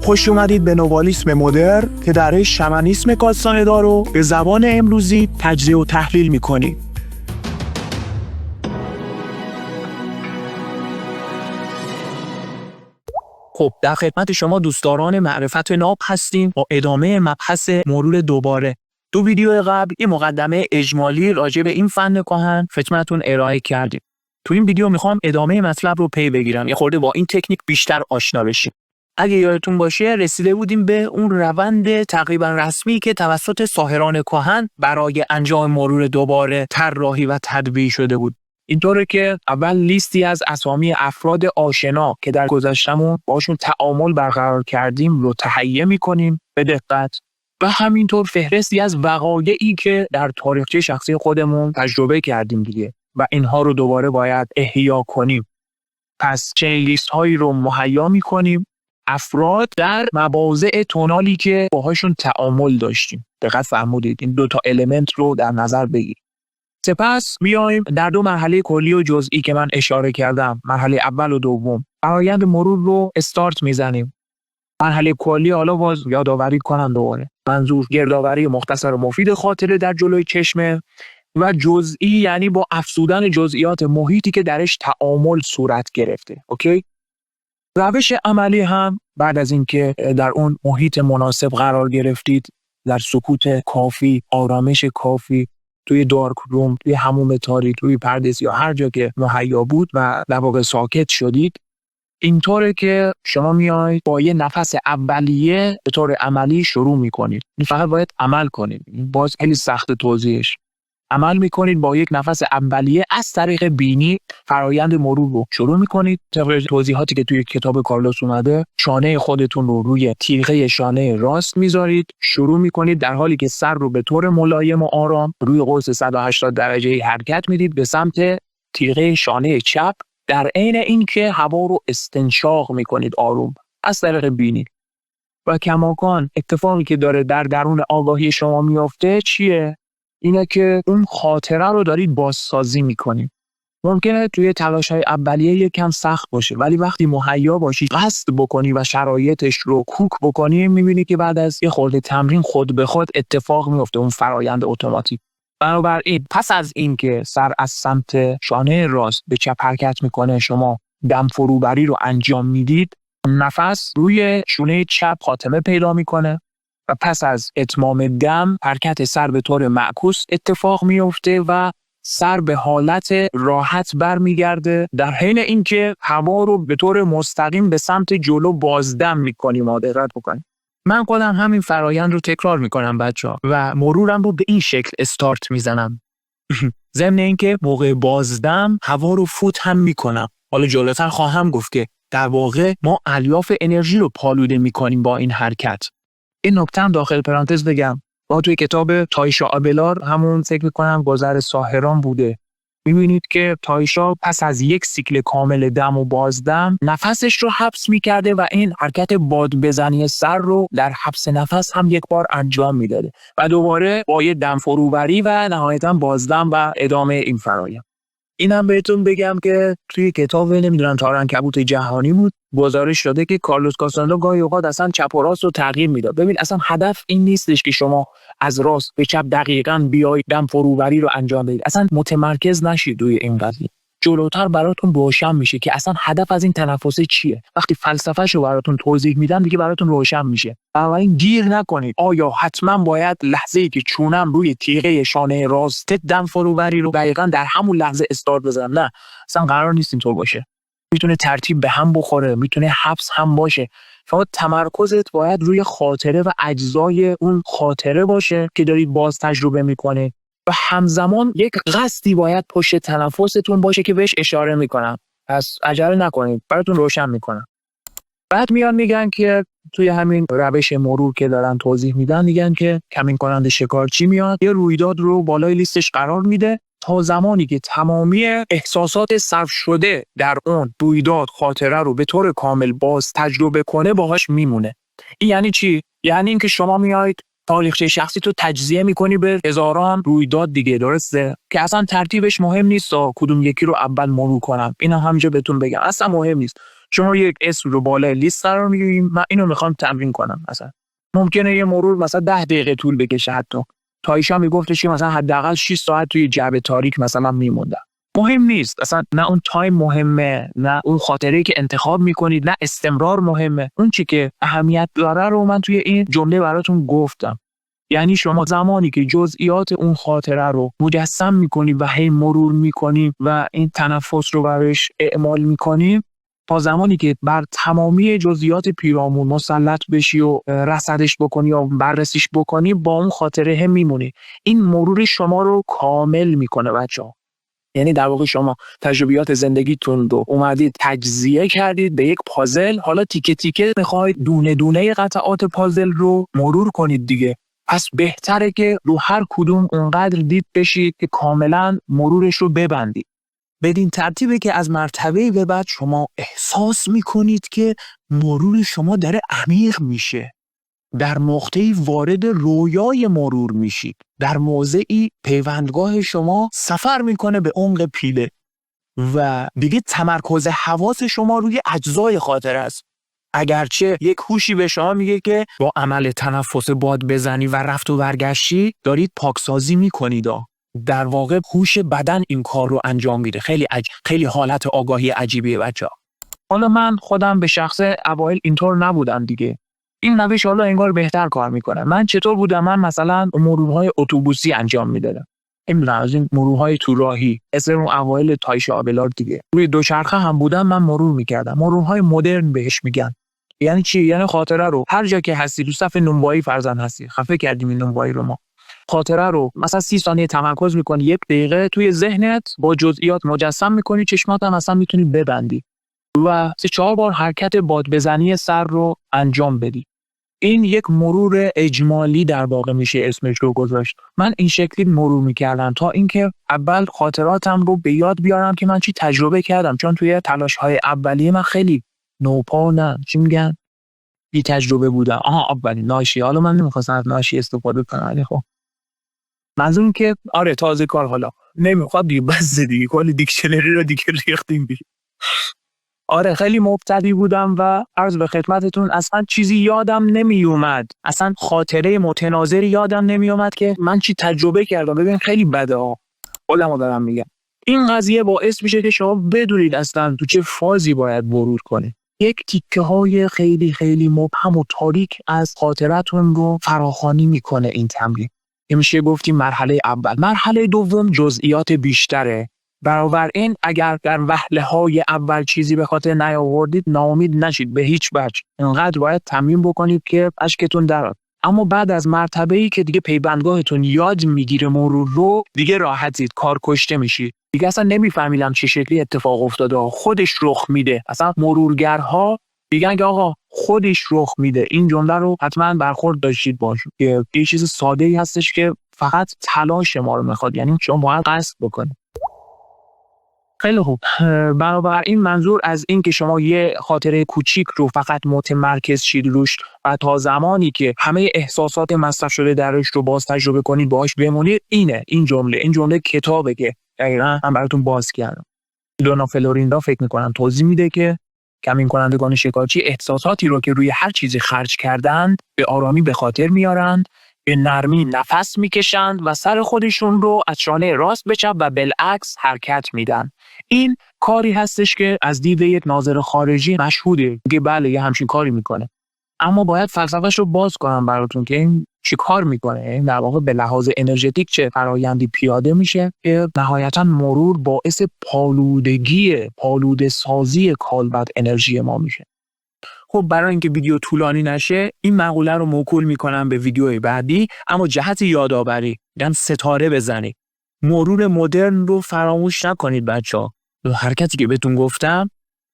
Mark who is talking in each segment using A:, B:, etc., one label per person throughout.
A: خوش اومدید به نوالیسم مدرن که در شمنیسم کاستانه‌دار رو به زبان امروزی تجزیه و تحلیل می‌کنیم. خب در خدمت شما دوستداران معرفت ناب هستیم با ادامه مبحث مرور دوباره. دو ویدیو قبل یه مقدمه اجمالی راجع به این فن کهن خدمتتون ارائه کردیم. تو این ویدیو میخوام ادامه مطلب رو پی بگیرم، یه خورده با این تکنیک بیشتر آشنا بشیم. اگه یادتون باشه رسیده بودیم به اون روند تقریبا رسمی که توسط ساحران کهن برای انجام مرور دوباره طراحی و تطبیق شده بود. اینطوره که اول لیستی از اسامی افراد آشنا که در گذشتمون باشون تعامل برقرار کردیم رو تهیه می‌کنیم به دقت و همینطور فهرستی از وقایعی که در تاریخچه شخصی خودمون تجربه کردیم دیگه و اینها رو دوباره باید احیا کنیم. پس چین لیست هایی رو مهیا می‌کنیم افراد در مواضع تونالی که باهاشون تعامل داشتیم. دقت فرمودید این دو تا المنت رو در نظر بگیرید. سپس میایم در دو مرحله کلی و جزئی که من اشاره کردم، مرحله اول و دوم، فرآیند مرور رو استارت میزنیم. مرحله کلی حالا باز یادآوری کنم دوباره. منظور گردآوری مختصر و مفید خاطره در جلوی چشمه و جزئی یعنی با افزودن جزئیات محیطی که درش تعامل صورت گرفته. اوکی؟ روش عملی هم بعد از اینکه در اون محیط مناسب قرار گرفتید، در سکوت کافی، آرامش کافی، توی دارک روم، توی حموم تاریک، توی پردیس یا هر جا که مهیا بود و در واقع ساکت شدید، اینطوره که شما میایید با یه نفس اولیه به طور عملی شروع میکنید. این فقط باید عمل کنید. باز خیلی سخت توضیحش. عمل میکنید با یک نفس اولیه از طریق بینی فرایند مرور رو شروع میکنید. طبق توضیحاتی که توی کتاب کارلوس اومده، شانه خودتون رو روی تیغه شانه راست میذارید، شروع میکنید در حالی که سر رو به طور ملایم و آرام روی قوس 180 درجه حرکت میدید به سمت تیغه شانه چپ، در عین اینکه هوا رو استنشاق میکنید آروم از طریق بینی. و کماکان اتفاقی که داره در درون آگاهی شما میفته چیه؟ اینه که اون خاطره رو دارید بازسازی میکنید. ممکنه توی تلاش‌های اولیه یکم سخت باشه، ولی وقتی مهیا باشی، قصد بکنی و شرایطش رو کوک بکنی، میبینی که بعد از یه خورده تمرین خود به خود اتفاق میفته، اون فرایند اتوماتیک. بنابراین پس از این که سر از سمت شانه راست به چپ حرکت میکنه، شما دم فروبری رو انجام میدید، نفس روی شونه چپ خاتمه پیدا میکنه و پس از اتمام دم حرکت سر به طور معکوس اتفاق میفته و سر به حالت راحت برمیگرده، در حین اینکه هوا رو به طور مستقیم به سمت جلو بازدم میکنیم. دقت بکنید. من خودم همین فرایند رو تکرار میکنم بچه‌ها و مرورم رو به این شکل استارت میزنم. ضمن اینکه موقع بازدم هوا رو فوت هم میکنم. حالا جلوتر خواهم گفت که در واقع ما الیاف انرژی رو پالوده میکنیم با این حرکت. این نکته هم داخل پرانتز بگم، ما توی کتاب تایشا آبلار همون فکر میکنم گذر ساحران بوده، میبینید که تایشا پس از یک سیکل کامل دم و بازدم نفسش رو حبس میکرده و این حرکت باد بزنی سر رو در حبس نفس هم یک بار انجام میداده و دوباره با یه دم فروبری و نهایتا بازدم و ادامه این فرایند. اینم بهتون بگم که توی کتاب نمیدونم تارنکبوت جهانی بود گزارش شده که کارلوس کاستانه‌دار گاهی اوقات اصلا چپ و راست رو تغییر میداد. ببین اصلا هدف این نیستش که شما از راست به چپ دقیقاً بیایید دم فروبری رو انجام بدید. اصلا متمرکز نشید روی این قضیه. جلوتر براتون روشن میشه که اصلا هدف از این تنفس چیه. وقتی فلسفه‌شو براتون توضیح میدم دیگه براتون روشن میشه. بنابراین گیر نکنید آیا حتما باید لحظه‌ای که چونم روی تیغه شانه راست دم فروبری رو دقیقاً در همون لحظه استارت بزنم. نه، اصلا قرار نیست اینطور باشه. میتونه ترتیب به هم بخوره، میتونه حبس هم باشه. فقط تمرکزت باید روی خاطره و اجزای اون خاطره باشه که دارید باز تجربه میکنه و همزمان یک قصدی باید پشت تنفستون باشه که بهش اشاره میکنم. پس عجله نکنید، براتون روشن میکنم. بعد میان میگن که توی همین روش مرور که دارن توضیح میدن، میگن که کمین کننده شکارچی میاد یه رویداد رو بالای لیستش قرار میده تا زمانی که تمامی احساسات صرف شده در اون رویداد خاطره رو به طور کامل باز تجربه کنه باهاش میمونه. این یعنی چی؟ یعنی اینکه شما میایید تاریخچه شخصی تو تجزیه میکنی به هزاران رویداد دیگه، درسته؟ که اصلا ترتیبش مهم نیست کدوم یکی رو اول مرور کنم. اینا همینجا بهتون بگم اصلا مهم نیست، شما یک اسم رو بالای لیست قرار میگیریم، من اینو میخوام تمرین کنم. مثلا ممکنه یه مرور مثلا 10 دقیقه طول بکشه، حتی تایشا میگفتش که مثلا حداقل 6 ساعت توی جعبه تاریک مثلا میموندم. مهم نیست اصلا، نه اون تایم مهمه، نه اون خاطره‌ای که انتخاب میکنید، نه استمرار مهمه. اون چی که اهمیت داره رو من توی این جمله براتون گفتم. یعنی شما زمانی که جزئیات اون خاطره رو مجسم میکنید و هی مرور میکنید و این تنفس رو برش اعمال میکنید، تا زمانی که بر تمامی جزئیات پیرامون مسلط بشی و رصدش بکنی یا بررسیش بکنی، با اون خاطره هم میمونی. این مرور شما رو کامل میکنه بچه‌ها. یعنی در واقع شما تجربیات زندگیتون رو اومدید تجزیه کردید به یک پازل، حالا تیکه تیکه میخواید دونه دونه قطعات پازل رو مرور کنید دیگه. پس بهتره که رو هر کدوم اونقدر دید بشید که کاملا مرورش رو ببندید. بدین ترتیبه که از مرتبه به بعد شما احساس میکنید که مرور شما داره عمیق میشه. در نقطه‌ای وارد رویای مرور میشید. در موضعی پیوندگاه شما سفر میکنه به عمق پیله و دیگه تمرکز حواس شما روی اجزای خاطره است. اگرچه یک هوشی به شما میگه که با عمل تنفس باد بزنی و رفت و برگشتی دارید پاکسازی میکنید، در واقع هوش بدن این کار رو انجام میده. خیلی حالت آگاهی عجیبیه بچه‌ها. حالا من خودم به شخص اوایل اینطور نبودم دیگه. این روش حالا انگار بهتر کار میکنه. من چطور بودم؟ من مثلا مرورهای اتوبوسی انجام میدادم. از این مرورهای تو راهی، اصلا اون اوایل تایش آبلار دیگه. روی دوچرخه هم بودم، من مرور میکردم. مرورهای مدرن بهش میگن. یعنی چی؟ یعنی خاطره رو هر جا که هستی، تو صف نونوایی فرضاً هستی، خفه کردیم این نونوایی رو ما. خاطره رو مثلا 30 ثانیه تمرکز میکنی، 1 دقیقه توی ذهنت با جزئیات مجسم میکنی، چشمات هم اصلا میتونی ببندی و 3-4 بار حرکت بادبزنی سر رو انجام بدی. این یک مرور اجمالی در واقع میشه اسمش رو گذاشت. من این شکلی مرور میکردم تا اینکه اول خاطراتم رو به یاد بیارم که من چی تجربه کردم، چون توی تلاش‌های اولیه من خیلی نوپا، نه چی میگن، بی تجربه بودم. اولین ناشی، حالا من نمیخواستم از ناشی استفاده کنم، ولی خب منظورم که آره تازه کار، حالا نمیخواد دیگه، بس دیگه کل دیکشنری رو دیگه ریختیم بیرون. آره خیلی مبتدی بودم و عرض به خدمتتون اصلا چیزی یادم نمی اومد، اصلا خاطره متناظری یادم نمی اومد که من چی تجربه کردم. ببین خیلی بده خودمو دارم میگم. این قضیه باعث میشه که شما بدونید اصلا تو چه فازی باید مرور کنید. یک تیکه های خیلی خیلی مبهم و تاریک از خاطرتون رو فراخوانی میکنه این تمرین. میشه گفتیم مرحله اول. مرحله دوم جزئیات بیشتره. بنابراین اگر در وهله‌های اول چیزی به خاطر نیاوردید، ناامید نشید به هیچ وجه. اینقدر باید تمرین بکنید که اشکتون درآد. اما بعد از مرتبه‌ای که دیگه پیوندگاهتون یاد میگیره مرور رو، دیگه راحتید، کار کشته میشید. دیگه اصلا نمیفهمیدم چه شکلی اتفاق افتاده، خودش رخ میده. اصلا مرورگرها میگن که آقا خودش رخ میده. این جمله رو حتما برخورد داشتید باش که یه چیز ساده‌ای هستش که فقط تلاش ما رو میخواد، یعنی شما باید قصد بکنید. خیلی خوب. بنابراین منظور از این که شما یه خاطره کوچیک رو فقط متمرکز شید روش و تا زمانی که همه احساسات مصرف شده درش رو باز تجربه کنید، باهاش بمونید، اینه این جمله کتابه که دقیقاً من براتون باز کردم. دونا فلوریندا فکر می‌کنم توضیح میده که کمین کنندگان شکارچی احساساتی رو که روی هر چیزی خرج کردند به آرامی به خاطر میارند، به نرمی نفس میکشند و سر خودشون رو از شانه راست به چپ و بالعکس حرکت میدن. این کاری هستش که از دید یک ناظر خارجی مشهوده که بله یه همچین کاری میکنه، اما باید فلسفه‌اش رو باز کنم براتون که این چی کار میکنه. این در واقع به لحاظ انرژتیک چه فرآیندی پیاده میشه که نهایتا مرور باعث پالوده سازی کالبد انرژی ما میشه. خب برای اینکه ویدیو طولانی نشه، این مقوله رو موکول میکنم به ویدیوی بعدی، اما جهت یادآوری میگم ستاره بزنید. مرور مدرن رو فراموش نکنید بچه‌ها. حرکتی که بهتون گفتم،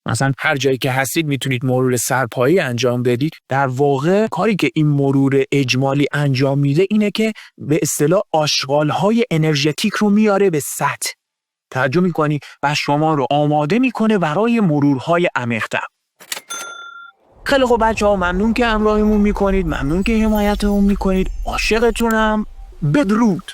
A: مثلا هر جایی که هستید میتونید مرور سرپایی انجام بدید. در واقع کاری که این مرور اجمالی انجام میده اینه که به اصطلاح آشغال‌های انرژتیک رو میاره به سطح. توجه میکنی و شما رو آماده میکنه برای مرورهای عمیق‌تر. خیلی خوب بچه‌ها، ممنون که همراهیمون میکنید، ممنون که حمایتمون میکنید. عاشقتونم. بدرود.